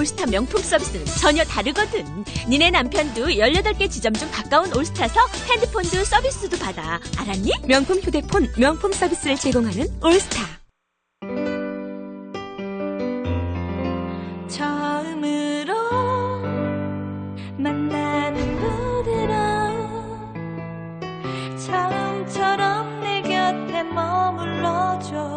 올스타 명품 서비스는 전혀 다르거든. 니네 남편도 18개 지점 중 가까운 올스타서 핸드폰도 서비스도 받아. 알았니? 명품 휴대폰, 명품 서비스를 제공하는 올스타. 처음으로 만나는 부드러움, 처음처럼 내 곁에 머물러줘.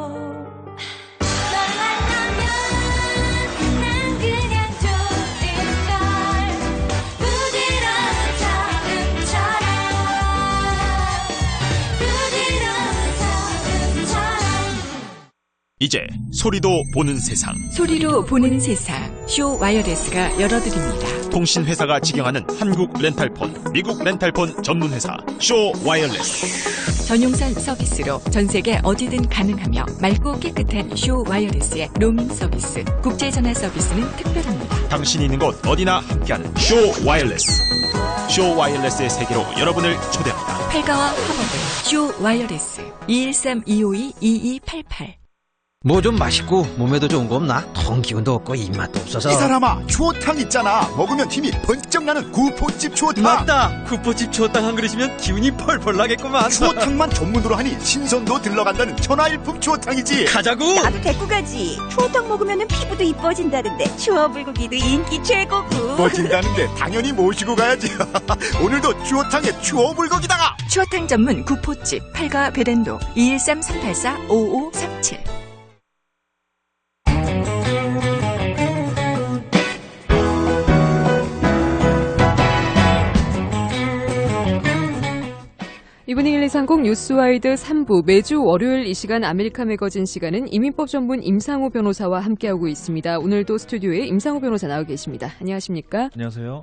이제 소리도 보는 세상. 소리로 보는 세상. 쇼 와이어레스가 열어드립니다. 통신회사가 직영하는 한국 렌탈폰, 미국 렌탈폰 전문회사 쇼 와이어레스. 전용선 서비스로 전세계 어디든 가능하며 맑고 깨끗한 쇼 와이어레스의 로밍 서비스. 국제전화 서비스는 특별합니다. 당신이 있는 곳 어디나 함께하는 쇼 와이어레스. 쇼 와이어레스의 세계로 여러분을 초대합니다. 팔가와 화보들 쇼 와이어레스 213-252-2288. 뭐 좀 맛있고 몸에도 좋은 거 없나? 통 기운도 없고 입맛도 없어서. 이 사람아, 추어탕 있잖아. 먹으면 힘이 번쩍 나는 구포집 추어탕. 맞다. 구포집 추어탕 한 그릇이면 기운이 펄펄 나겠구만. 추어탕만 전문으로 하니 신선도 들러간다는 천하일품 추어탕이지. 가자고. 나도 데리고 가지. 추어탕 먹으면 피부도 이뻐진다던데. 추어불고기도 인기 최고고. 이뻐진다는데 당연히 모시고 가야지. 오늘도 추어탕에 추어불고기다가. 추어탕 전문 구포집 팔가 베란도 213-384-5537. 이분이 1230 뉴스와이드 3부 매주 월요일 이 시간 아메리카 매거진 시간은 이민법 전문 임상호 변호사와 함께하고 있습니다. 오늘도 스튜디오에 임상호 변호사 나와 계십니다. 안녕하십니까? 안녕하세요.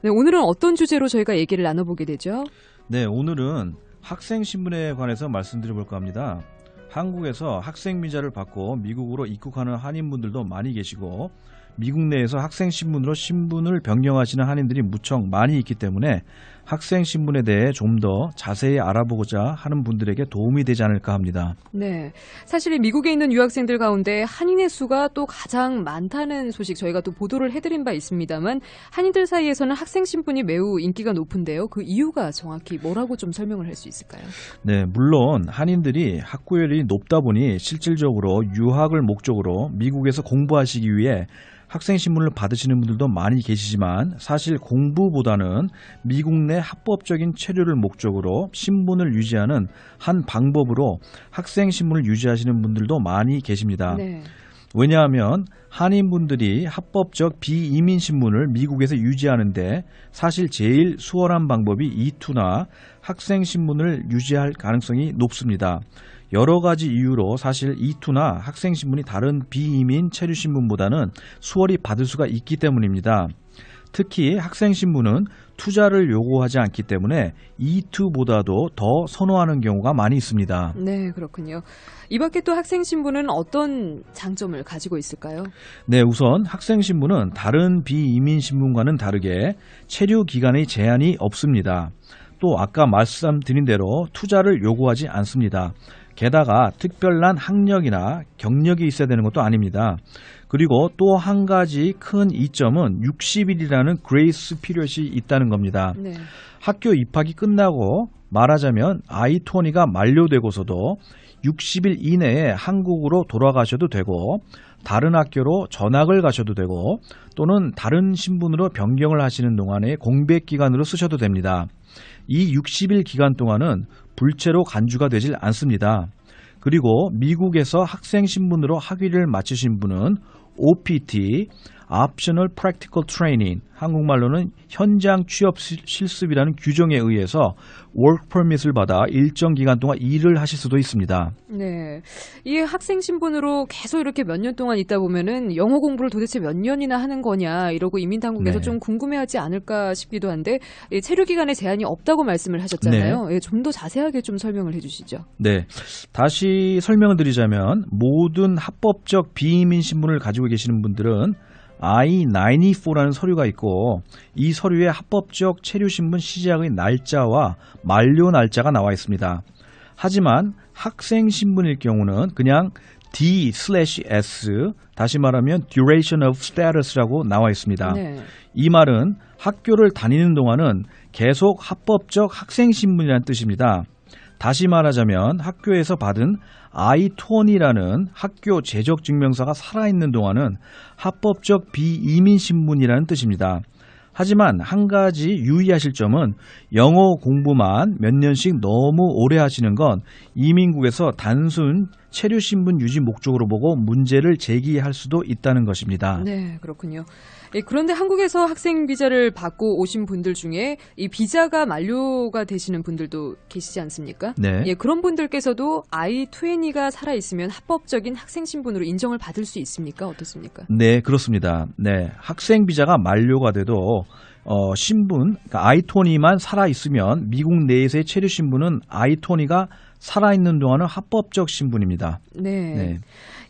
네, 오늘은 어떤 주제로 저희가 얘기를 나눠보게 되죠? 네, 오늘은 학생 신분에 관해서 말씀드려볼까 합니다. 한국에서 학생 비자를 받고 미국으로 입국하는 한인분들도 많이 계시고 미국 내에서 학생 신분으로 신분을 변경하시는 한인들이 무척 많이 있기 때문에 학생 신분에 대해 좀 더 자세히 알아보고자 하는 분들에게 도움이 되지 않을까 합니다. 네, 사실 미국에 있는 유학생들 가운데 한인의 수가 또 가장 많다는 소식 저희가 또 보도를 해드린 바 있습니다만 한인들 사이에서는 학생 신분이 매우 인기가 높은데요. 그 이유가 정확히 뭐라고 좀 설명을 할 수 있을까요? 네, 물론 한인들이 학구열이 높다 보니 실질적으로 유학을 목적으로 미국에서 공부하시기 위해 학생 신분을 받으시는 분들도 많이 계시지만 사실 공부보다는 미국 내 합법적인 체류를 목적으로 신분을 유지하는 한 방법으로 학생 신분을 유지하시는 분들도 많이 계십니다. 네. 왜냐하면 한인분들이 합법적 비이민 신분을 미국에서 유지하는데 사실 제일 수월한 방법이 E2나 학생 신분을 유지할 가능성이 높습니다. 여러 가지 이유로 사실 E2나 학생 신분이 다른 비이민 체류 신분보다는 수월히 받을 수가 있기 때문입니다. 특히 학생 신분은 투자를 요구하지 않기 때문에 E2보다도 더 선호하는 경우가 많이 있습니다. 네, 그렇군요. 이 밖에 또 학생 신분은 어떤 장점을 가지고 있을까요? 네, 우선 학생 신분은 다른 비이민 신분과는 다르게 체류 기간의 제한이 없습니다. 또 아까 말씀드린 대로 투자를 요구하지 않습니다. 게다가 특별한 학력이나 경력이 있어야 되는 것도 아닙니다. 그리고 또 한 가지 큰 이점은 60일이라는 그레이스 피리엇이 있다는 겁니다. 네. 학교 입학이 끝나고 말하자면 I-20가 만료되고서도 60일 이내에 한국으로 돌아가셔도 되고 다른 학교로 전학을 가셔도 되고 또는 다른 신분으로 변경을 하시는 동안에 공백 기간으로 쓰셔도 됩니다. 이 60일 기간 동안은 불체로 간주가 되질 않습니다. 그리고 미국에서 학생 신분으로 학위를 마치신 분은 OPT, Optional Practical Training, 한국말로는 현장 취업 실습이라는 규정에 의해서 Work Permit을 받아 일정 기간 동안 일을 하실 수도 있습니다. 네, 이 학생 신분으로 계속 이렇게 몇 년 동안 있다 보면은 영어 공부를 도대체 몇 년이나 하는 거냐 이러고 이민당국에서 네. 좀 궁금해하지 않을까 싶기도 한데 체류 기간에 제한이 없다고 말씀을 하셨잖아요. 네. 예, 좀 더 자세하게 좀 설명을 해주시죠. 네, 다시 설명을 드리자면 모든 합법적 비이민 신분을 가지고 계시는 분들은 I-94라는 서류가 있고 이 서류에 합법적 체류신분 시작의 날짜와 만료 날짜가 나와 있습니다. 하지만 학생 신분일 경우는 그냥 D/S, 다시 말하면 duration of status라고 나와 있습니다. 네. 이 말은 학교를 다니는 동안은 계속 합법적 학생 신분이라는 뜻입니다. 다시 말하자면 학교에서 받은 I-20이라는 학교 재적 증명서가 살아있는 동안은 합법적 비이민 신분이라는 뜻입니다. 하지만 한 가지 유의하실 점은 영어 공부만 몇 년씩 너무 오래 하시는 건 이민국에서 단순 체류 신분 유지 목적으로 보고 문제를 제기할 수도 있다는 것입니다. 네, 그렇군요. 예, 그런데 한국에서 학생 비자를 받고 오신 분들 중에 이 비자가 만료가 되시는 분들도 계시지 않습니까? 네. 예, 그런 분들께서도 I-20가 살아있으면 합법적인 학생 신분으로 인정을 받을 수 있습니까? 어떻습니까? 네, 그렇습니다. 네, 학생 비자가 만료가 돼도 신분, 그러니까 I-20만 살아있으면 미국 내에서의 체류 신분은 I-20가 살아있는 동안은 합법적 신분입니다. 네. 네.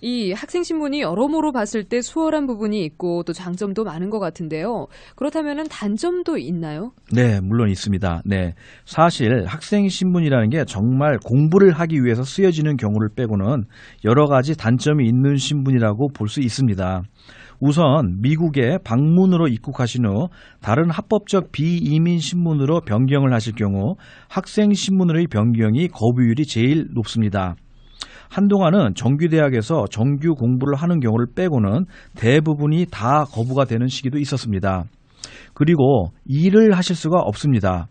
이 학생 신분이 여러모로 봤을 때 수월한 부분이 있고 또 장점도 많은 것 같은데요. 그렇다면 단점도 있나요? 네, 물론 있습니다. 네, 사실 학생 신분이라는 게 정말 공부를 하기 위해서 쓰여지는 경우를 빼고는 여러 가지 단점이 있는 신분이라고 볼 수 있습니다. 우선 미국에 방문으로 입국하신 후 다른 합법적 비이민 신분으로 변경을 하실 경우 학생 신분으로의 변경이 거부율이 제일 높습니다. 한동안은 정규대학에서 정규 공부를 하는 경우를 빼고는 대부분이 다 거부가 되는 시기도 있었습니다. 그리고 일을 하실 수가 없습니다.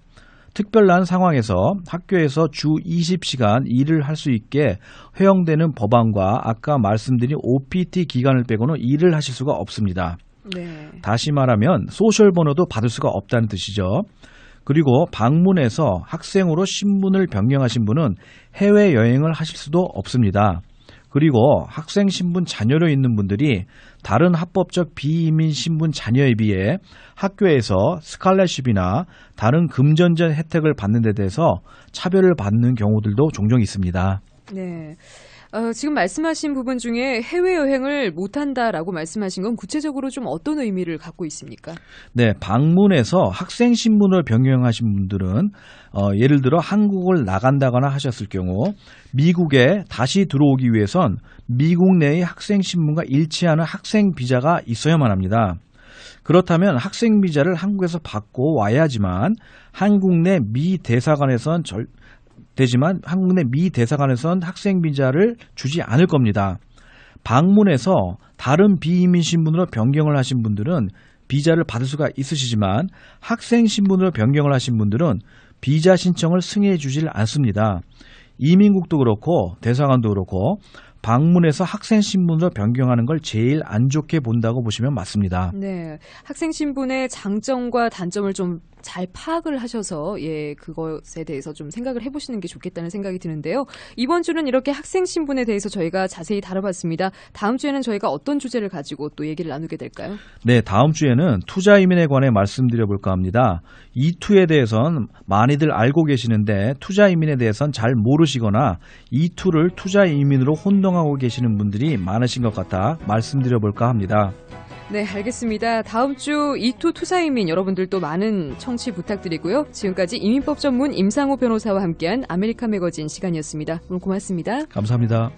특별한 상황에서 학교에서 주 20시간 일을 할 수 있게 허용되는 법안과 아까 말씀드린 OPT 기간을 빼고는 일을 하실 수가 없습니다. 네. 다시 말하면 소셜 번호도 받을 수가 없다는 뜻이죠. 그리고 방문해서 학생으로 신분을 변경하신 분은 해외여행을 하실 수도 없습니다. 그리고 학생 신분 자녀로 있는 분들이 다른 합법적 비이민 신분 자녀에 비해 학교에서 스칼러십이나 다른 금전적 혜택을 받는 데 대해서 차별을 받는 경우들도 종종 있습니다. 네. 지금 말씀하신 부분 중에 해외여행을 못한다라고 말씀하신 건 구체적으로 좀 어떤 의미를 갖고 있습니까? 네, 방문해서 학생 신분을 변경하신 분들은 예를 들어 한국을 나간다거나 하셨을 경우 미국에 다시 들어오기 위해선 미국 내의 학생 신분과 일치하는 학생 비자가 있어야만 합니다. 그렇다면 학생 비자를 한국에서 받고 와야지만 한국 내 미 대사관에선 한국 내 미 대사관에선 학생 비자를 주지 않을 겁니다. 방문해서 다른 비이민 신분으로 변경을 하신 분들은 비자를 받을 수가 있으시지만 학생 신분으로 변경을 하신 분들은 비자 신청을 승인해 주질 않습니다. 이민국도 그렇고 대사관도 그렇고 방문해서 학생 신분으로 변경하는 걸 제일 안 좋게 본다고 보시면 맞습니다. 네, 학생 신분의 장점과 단점을 좀 잘 파악을 하셔서 그것에 대해서 좀 생각을 해보시는 게 좋겠다는 생각이 드는데요. 이번 주는 이렇게 학생 신분에 대해서 저희가 자세히 다뤄봤습니다. 다음 주에는 저희가 어떤 주제를 가지고 또 얘기를 나누게 될까요? 네, 다음 주에는 투자 이민에 관해 말씀드려볼까 합니다. E2에 대해서는 많이들 알고 계시는데 투자 이민에 대해서는 잘 모르시거나 E2를 투자 이민으로 혼동하고 계시는 분들이 많으신 것 같아 말씀드려볼까 합니다. 네, 알겠습니다. 다음 주 E2 투자이민 여러분들도 많은 청취 부탁드리고요. 지금까지 이민법 전문 임상호 변호사와 함께한 아메리카 매거진 시간이었습니다. 오늘 고맙습니다. 감사합니다.